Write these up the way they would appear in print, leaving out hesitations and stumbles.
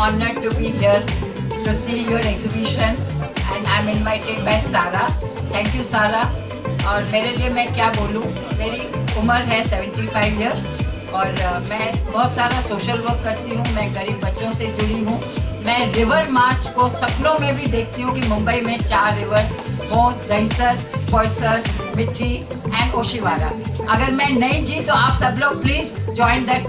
honored to be here to see your exhibition and I'm invited by Sara. Thank you Sara. और मेरे लिए मैं क्या बोलूँ, मेरी उम्र है 75 इयर्स और मैं बहुत सारा सोशल वर्क करती हूँ। मैं गरीब बच्चों से जुड़ी हूँ। मैं रिवर मार्च को सपनों में भी देखती हूँ कि मुंबई में 4 रिवर्स हो, दहीसर, बोईसर, मिठी एंड ओशिवारा। अगर मैं नहीं जी तो आप सब लोग please join that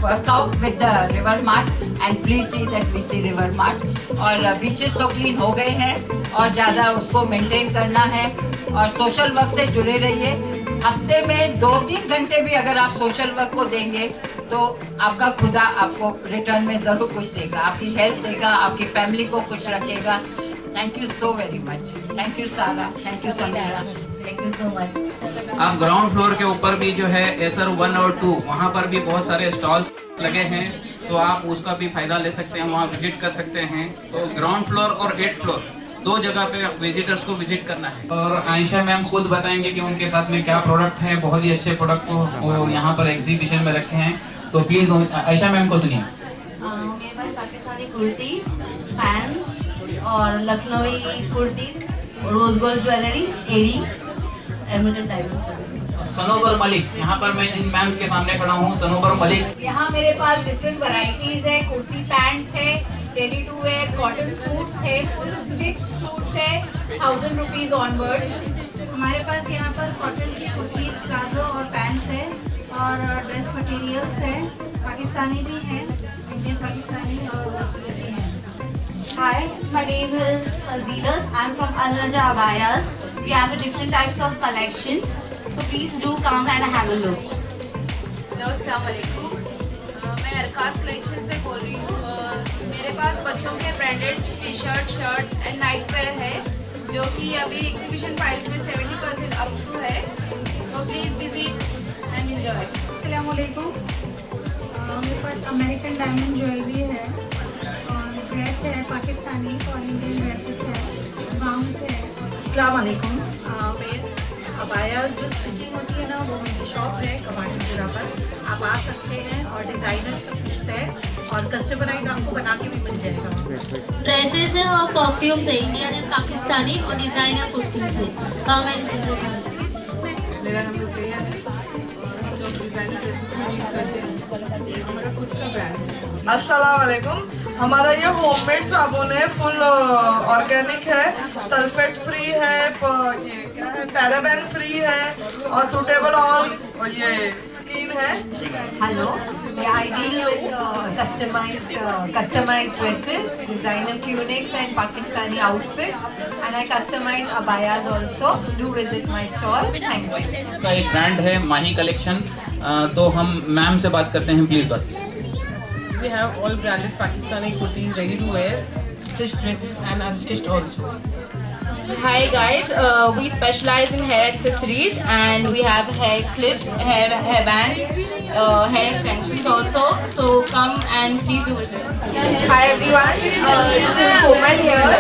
workout with the river march and please see that BC river march. और बीचेस तो क्लीन हो गए हैं और ज़्यादा उसको मेंटेन करना है और सोशल वर्क से जुड़े रहिए। हफ्ते में 2-3 घंटे भी अगर आप सोशल वर्क को देंगे तो आपका खुदा आपको रिटर्न में ज़रूर कुछ देगा, आपकी हेल्थ देगा, आपकी फैमिली को खुश रखेगा। Thank you so very much. Thank you Sara, thank you Samira, thank you so much. आप ग्राउंड फ्लोर के ऊपर भी जो है एसर 1 और 2 वहाँ पर भी बहुत सारे स्टॉल्स लगे हैं, तो आप उसका भी फायदा ले सकते हैं, वहाँ विजिट कर सकते हैं। तो ग्राउंड फ्लोर और 8th फ्लोर 2 जगह पे विजिटर्स को विजिट करना है। और आयशा मैम खुद बताएंगे कि उनके साथ में क्या प्रोडक्ट है। बहुत ही अच्छे प्रोडक्ट को वो यहाँ पर एग्जीबिशन में रखे हैं, तो प्लीज आयशा मैम को सुनिए। मेरे पास पाकिस्तानी कुर्तीज, पैंट्स और Lucknowi kurtis, rose gold jewellery, AD, emerald diamonds. Sanobar Malik, यहाँ पर मैं इन मैम के सामने खड़ा हूँ। सनोबर मलिक, यहाँ मेरे पास डिफरेंट वैरायटीज है। कुर्ती पैंट्स है, ready to wear cotton suits है, फुल स्टिच सूट्स है, 1000 रुपीज ऑनवर्ड्स। हमारे पास यहाँ पर कॉटन की कुर्तीज, प्लाजो और पैंट्स है और ड्रेस मटेरियल्स है, पाकिस्तानी भी हैं, इंडियन पाकिस्तानी और भी हैं। Hi, my name is Fazilat. I'm from Al Raja Abayas. We have different types of collections, so please do come and have a look. Hello, अस्सलाम वालेकुम। मैं अरकास कलेक्शन से बोल रही हूँ। मेरे पास बच्चों के branded T shirt, shirts and night where है, जो कि अभी एग्जीबिशन प्राइस में 70% अप टू है, तो प्लीज़ विजिट एंड एंजॉय। अस्सलाम वालेकुम। मेरे पास अमेरिकन डायमंड ज्वेलरी है और ड्रेस है पाकिस्तानी और इंडियन ड्रेसेस है, गाउन्स है। अस्सलाम वालेकुम। मैं अबायास जो स्टिचिंग होती है ना, वो मेरी शॉप है कमाटीपुरा पर। आप आ सकते हैं और डिज़ाइनर पीस है और कस्टमाइज आपको बना के भी मिल जाएगा। ड्रेसेस है और परफ्यूम्स है, इंडियन एंड पाकिस्तानी और डिजाइनर कुर्तीज है। कम एंड मेरा नाम रुकैया है और हम लोग डिज़ाइनर ड्रेसेस में डील करते हैं। हमारा खुद का ब्रांड है। अस्सलाम वालेकुम। हमारा ये होममेड साबुन है, फुल ऑर्गेनिक है, सल्फेट फ्री है, ये क्या है, पैराबेन फ्री है और सूटेबल ऑल ये स्किन है। Hello, I deal with customized dresses, designer tunics and Pakistani outfits, and I customize abayas also. Do visit my stall. Thank you. का एक ब्रांड है माही कलेक्शन, तो हम मैम से बात करते हैं, प्लीज बात। We have all branded Pakistani kurtis ready to wear, stitched dresses and unstitched also. Hi guys, we specialize in hair accessories and we have hair clips, hair bands, hair extensions also. So come and please do visit. Hi everyone, this is Komal here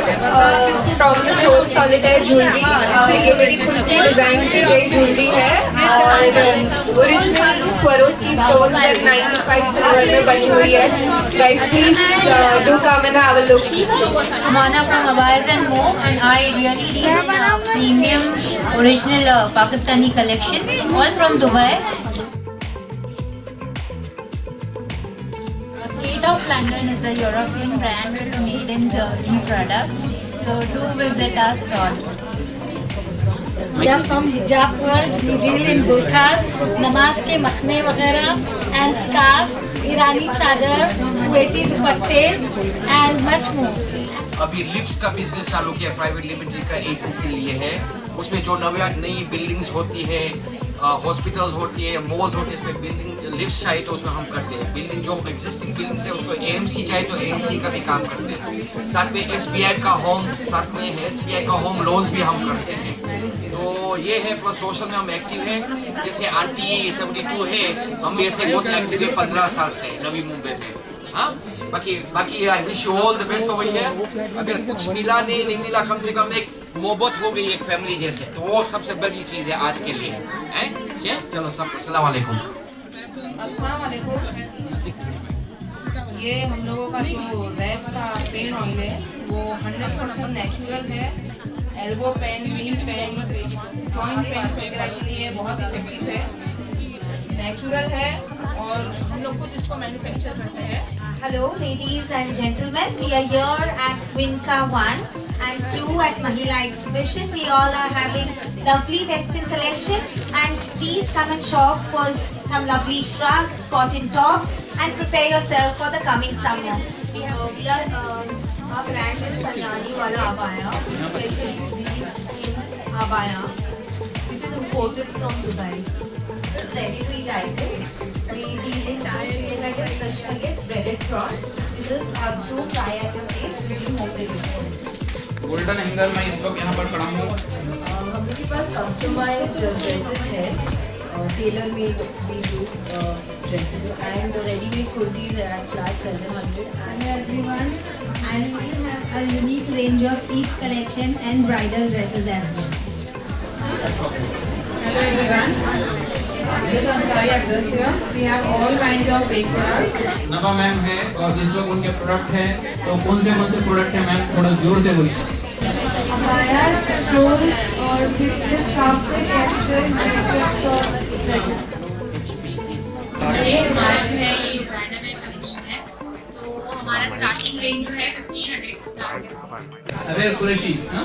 from the Soul Solitaire Jewelry. ये मेरी खुद की design की गई jewellery है और original Swarovski stone eight 95 silver में बनी हुई है। Guys, please do come and have a look. Mana from Abayas and More, and I really deal in premium original Pakistani collection, all from Dubai. Kate of London is a European brand made in Germany products, so do visit our stall. We are from Hijabpur. We deal in burqas, namaz के मखने वगैरह and scarves, ईरानी चादर, Kuwaiti दुपट्टेस and much more. अभी lifts का business चालू किया private limited का एक इसीलिए है। उसमें जो नई बिल्डिंग्स होती है, हॉस्पिटल्स होती है, मॉल्स होती है, इसमें बिल्डिंग लिफ्ट चाहिए तो उसमें हम करते हैं। बिल्डिंग जो एग्जिस्टिंग बिल्डिंग्स है उसको AMC चाहिए तो AMC का भी काम करते हैं। साथ में SBI का होम लोन्स भी हम करते हैं। तो ये है, प्लस सोशल में हम एक्टिव है। जैसे आंटी 72 है, हम ऐसे बहुत एक्टिव है 15 साल से नवी मुंबई में। हाँ, बाकी I wish you all the best over here. अगर कुछ मिला नहीं मिला, कम से कम एक मोहब्बत हो गई एक फैमिली जैसे, तो वो सबसे बड़ी चीज़ है आज के लिए। चलो सब अस्सलाम वालेकुम। अस्सलाम वालेकुम। ये हम लोगों का जो रेफ का पेन ऑयल है वो 100% नेचुरल है। एल्बो पेन, नील पेन, जॉइंट पेन्स वगैरह के लिए बहुत इफेक्टिव है, नेचुरल है और हम लोग खुद इसको मैन्युफैक्चर करते हैं। Hello ladies and gentlemen, we are here at Winka 1 and 2 at Mahila exhibition. We all are having lovely western collection and please come and shop for some lovely shrugs, cotton tops and prepare yourself for the coming summer. Our brand is Kalyani Wala Abaya, especially in Abaya, which is imported from Dubai. This is ready to eat items. We deal in nuggets, fish nuggets, breaded prawns. We just have to fry at your place within home delivery. Golden hanger मैं इस वक्त यहाँ पर खड़ा हूँ। हम लोग के पास कस्टमाइज्ड ड्रेसेस है, tailor made we do dresses and ready-made kurtis है at flat 700. Hello everyone, and we have a unique range of Eid collection and bridal dresses as well. Hello everyone, this is Ansari Abdul here. We have all kinds of baked products. नवा ma'am है और इस वक्त उनके product हैं, तो कौन से प्रोडक्ट हैं मैम, थोड़ा जोर से बोलिए। अबायास, स्टोल्स और किड्स के स्कार्फ से कैप्चर ये हमारा जो है ये डिजाइनर वेयर कलेक्शन है, तो हमारा स्टार्टिंग रेंज जो है 1500 से स्टार्ट है। अबे कुरैशी, हाँ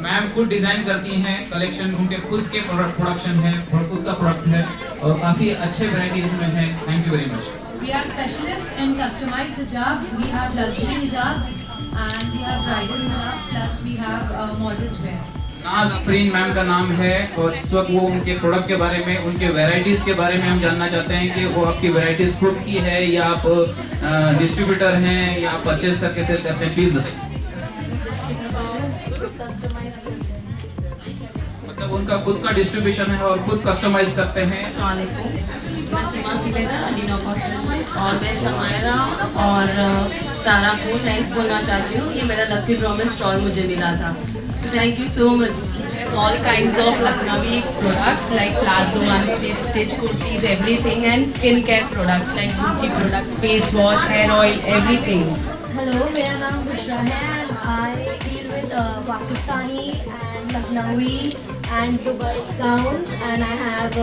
मैम खुद डिजाइन करती हैं कलेक्शन, उनके खुद के प्रोडक्शन है और खुद का प्रोडक्ट है और काफ़ी अच्छे वैराइटीज में है। Thank you very much. We are specialists in customized hijabs. We have luxury hijabs and we have bridal hijabs plus we have modest wear. नाज अफरीन मैम का नाम है और इस वक्त वो उनके प्रोडक्ट के बारे में, उनके वैराइटीज़ के बारे में हम जानना चाहते हैं कि वो आपकी वैराइटीज़ खुद की है या आप डिस्ट्रीब्यूटर हैं या आप परचेज करके सेल करते हैं, प्लीज़ बताइए। मतलब उनका खुद का डिस्ट्रीब्यूशन है और खुद कस्टमाइज करते हैं। मैं सीमा किलेदार अलीना और मैं समायरा और सारा को थैंक्स बोलना चाहती हूँ। ये मेरा लकी ड्रॉ में स्टॉल मुझे मिला था, तो thank you so much. All kinds of Lucknowi products like plazo, unstitched kurtis, everything, and skincare products like beauty products, face wash, hair oil, everything. Hello, मेरा नाम बुशरा है and I deal with Pakistani and Lucknowi and Dubai gowns and I have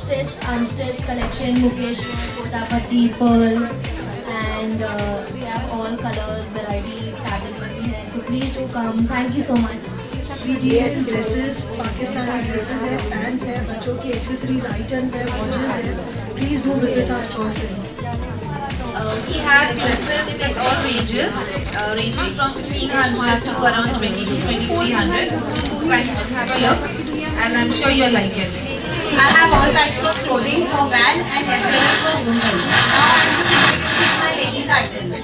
stitched, unstitched collection, Mukesh, Kota Patti, pearls and we have all colors, varieties, satin में भी है, so please do come. Thank you so much. We deal in dresses, Pakistani dresses है, pants है, बच्चों की accessories items है, watches है. Please do visit our store, friends. We have dresses with all ranges, ranging from 1500 to around 20 to 2300. So kindly just have a look, and I'm sure you'll like it. I have all types of clothing for men and as well as for women. Now I am introducing my ladies items.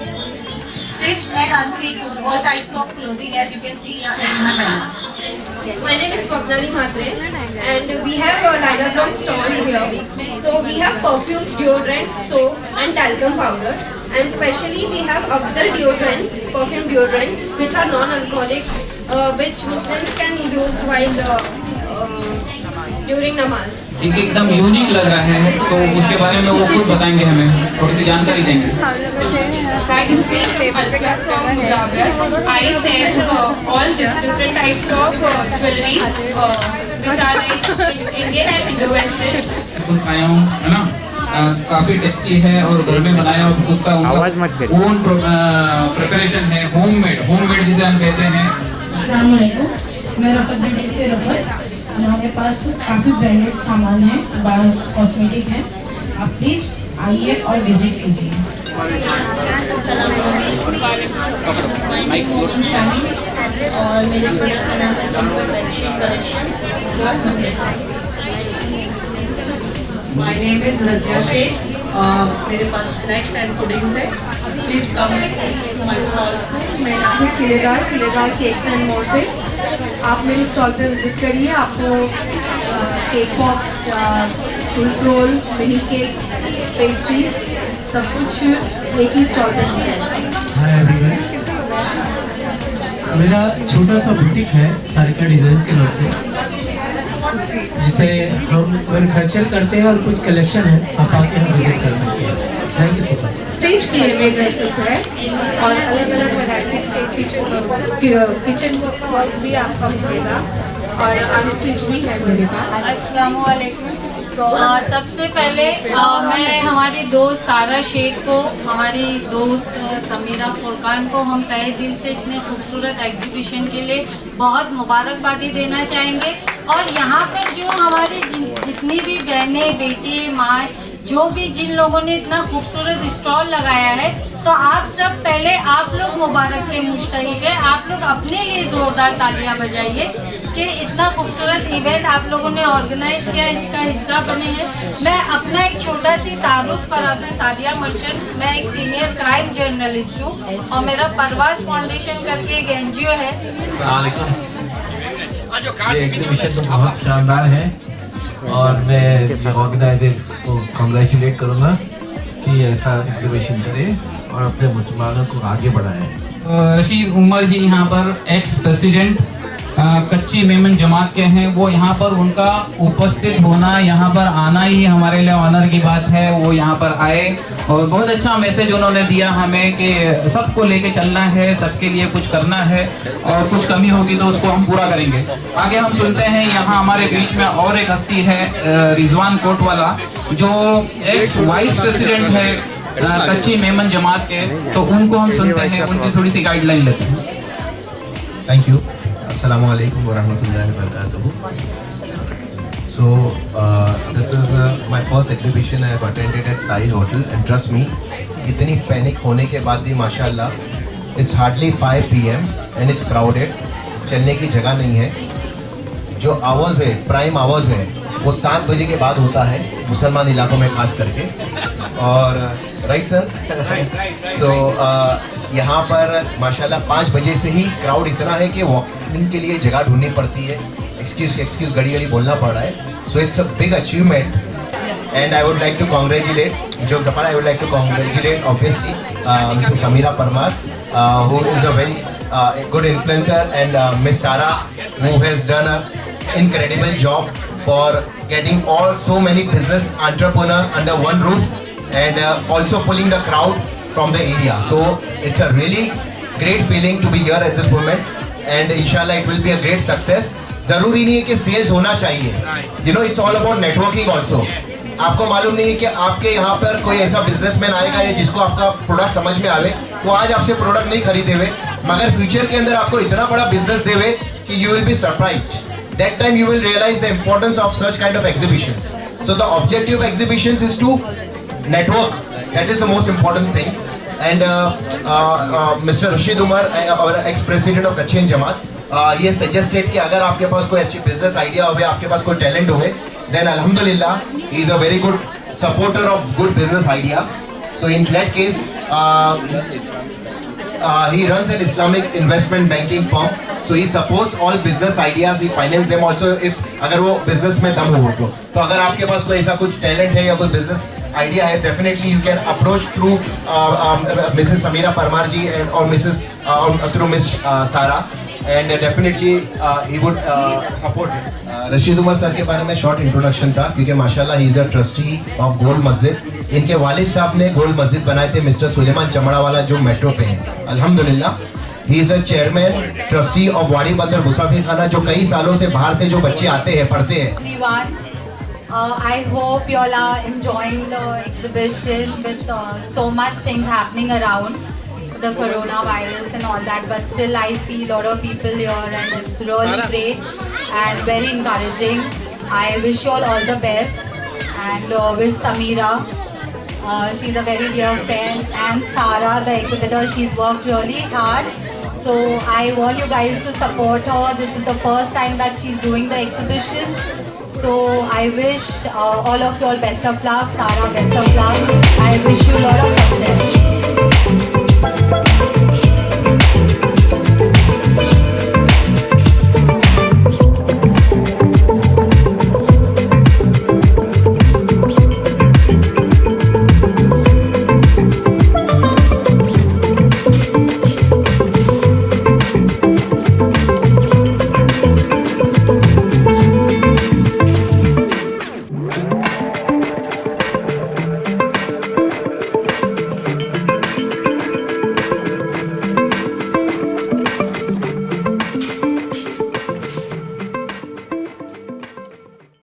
Stitched and unstitched, all types of clothing as you can see in my banner. My name is Swapnali Mhatre and we have a Lilac store here. So we have perfumes, deodorants, soap and talcum powder, and specially we have Afzal deodorants, perfume deodorants which are non-alcoholic, which Muslims can use while during namaz. एकदम unique लग रहा है, तो उसके बारे में वो खुद बताएंगे, हमें थोड़ी सी जानकारी देंगे। Hi, this is Alka from Mujawar. I sell all different types of jewelries which are like Indian and Indo-Western. खुद खाया हूँ, है ना, काफ़ी टेस्टी है और घर में बनाया और खुद का ओन प्रिपरेशन है, होममेड जिसे हम कहते हैं। अस्सलाम वालेकुम, मैं रफ़त ब्यूटी से रफ़त। हमारे पास काफ़ी ब्रांडेड सामान है, कॉस्मेटिक है, आप प्लीज़ आइए और विजिट कीजिए। My name is Momin Shami और मेरे प्रोडक्ट का नाम है Comfort Bedsheet Collection. My name is Razia Sheikh. मेरे पास स्नैक्स एंड पुडिंग्स है, please come to my stall. मैं नाम है किलेदार केक्स एंड मोर से। आप मेरे स्टॉल पे विजिट करिए, आपको cake box, Swiss roll, mini cakes, pastries सब कुछ एक ही स्टॉल पे मिल जाएगा। हाय एवरीवन, मेरा छोटा सा बुटीक है सारिका डिजाइन्स के नाम से, जिसे हम मैन्युफैक्चर करते हैं और कुछ कलेक्शन है, आप आके हम विजिट कर सकते हैं। Thank you so much. Stitch किए हुए ड्रेसेस है और अलग अलग वैरायटीज के किचन वर्क भी आपका मिलेगा और अनस्टिच भी है मेरे पास। अस्सलाम वालेकुम। सबसे पहले मैं हमारी दोस्त सारा शेख को, हमारी दोस्त समीरा फुरकान को हम तहे दिल से इतने खूबसूरत एग्जीबिशन के लिए बहुत मुबारकबादी देना चाहेंगे। और यहाँ पर जो हमारी जितनी भी बहनें, बेटी, माँ, जो भी जिन लोगों ने इतना खूबसूरत स्टॉल लगाया है, तो आप सब पहले आप लोग मुबारक के मुस्तहिक है। आप लोग अपने लिए ज़ोरदार तालियां बजाइए कि इतना खूबसूरत इवेंट आप लोगों ने ऑर्गेनाइज किया, इसका हिस्सा बने हैं। मैं अपना एक छोटा सी तारुफ करा दूँ, सादिया मर्चेंट। मैं एक सीनियर क्राइम जर्नलिस्ट हूँ और मेरा परवाज फाउंडेशन करके एक NGO है। ये एग्जीबिशन तो बहुत शानदार है और मैं ऑर्गेनाइजर्स को कॉन्ग्रेचुलेट करूँगा कि ऐसा एग्जीबिशन करें और अपने मुसलमानों को आगे बढ़ाएं। रशीद उमर जी यहाँ पर एक्स प्रेसिडेंट कच्ची मेमन जमात के हैं। वो यहाँ पर उनका उपस्थित होना, यहाँ पर आना ही हमारे लिए ऑनर की बात है। वो यहाँ पर आए और बहुत अच्छा मैसेज उन्होंने दिया हमें कि सबको लेके चलना है, सबके लिए कुछ करना है और कुछ कमी होगी तो उसको हम पूरा करेंगे। आगे हम सुनते हैं, यहाँ हमारे बीच में और एक हस्ती है रिजवान कोटवाला, जो एक्स वाइस प्रेसिडेंट है कच्ची मेमन जमात के। तो उनको हम सुनते हैं, उनकी थोड़ी सी गाइडलाइन लेते हैं। Thank you. Assalamu alaikum wa rahmatullahi wa barakatuh. So this is my first exhibition I have attended at Sahil Hotel, and trust me, इतनी पैनिक होने के बाद भी माशाल्लाह, it's hardly 5 PM and it's crowded. चलने की जगह नहीं है। जो आवर्स है, प्राइम आवर्स है, वो 7 बजे के बाद होता है मुसलमान इलाकों में खास करके। और राइट सर, सो यहाँ पर माशाल्लाह 5 बजे से ही क्राउड इतना है कि वॉकिंग के लिए जगह ढूंढनी पड़ती है। एक्सक्यूज घड़ी बोलना पड़ रहा है। So it's a big achievement and I would like to congratulate जो सफर I would like to congratulate obviously Mrs Samira Parmar who is a very good influencer, and Miss Sara, who has done an incredible job for getting so many business entrepreneurs under one roof, and also pulling the crowd from the area. So it's a really great feeling to be here at this moment, and inshallah it will be a great success. जरूरी नहीं है कि sales होना चाहिए, you know, it's all about networking also. आपको मालूम नहीं है कि आपके यहाँ पर कोई ऐसा बिजनेसमैन आएगा या जिसको आपका प्रोडक्ट समझ में आवे, वो आज आपसे प्रोडक्ट नहीं खरीदे हुए, मगर फ्यूचर के अंदर आपको इतना बड़ा बिजनेस देवे कि you will be surprised. That time you will realise the importance of such kind of exhibitions. So the objective of exhibitions is to network. That is the most important thing. And Mr. Rashid Umar, our ex-president of Kachin Jamaat, ये suggested कि अगर आपके पास कोई अच्छी business idea हो, आपके पास कोई talent हो, then Alhamdulillah he is a very good supporter of good business ideas. So in that case, he runs an Islamic investment banking firm. So he supports all business ideas. He finances them also if अगर वो business में दम हो तो अगर आपके पास कोई ऐसा कुछ talent है या कोई business idea है, definitely you can approach through Mrs. Samira Parmar ji or through Miss Sara, and definitely he would support it. Rashid Umar sir के बारे में शॉर्ट इंट्रोडक्शन था क्योंकि माशाल्लाह ही is a trustee of Gold Masjid. इनके वालिद साहब ने गोल्ड मस्जिद बनाए थे, मिस्टर सुलेमान चमड़ावाला, जो मेट्रो पे हैं। अल्हम्दुलिल्लाह ही is a chairman trustee of वाड़ी बंदर मुसाफिर खाना, जो कई सालों से बाहर से जो बच्चे आते हैं पढ़ते हैं। I hope you all are enjoying the exhibition with so much things happening around the coronavirus and all that, but still I see a lot of people here and it's really great and very encouraging. I wish you all the best and wish Samira, she's a very dear friend, and Sara, the exhibitor, she's worked really hard. So I want you guys to support her. This is the first time that she's doing the exhibition. So I wish all of you all best of luck. Sara, best of luck. I wish you a lot of success.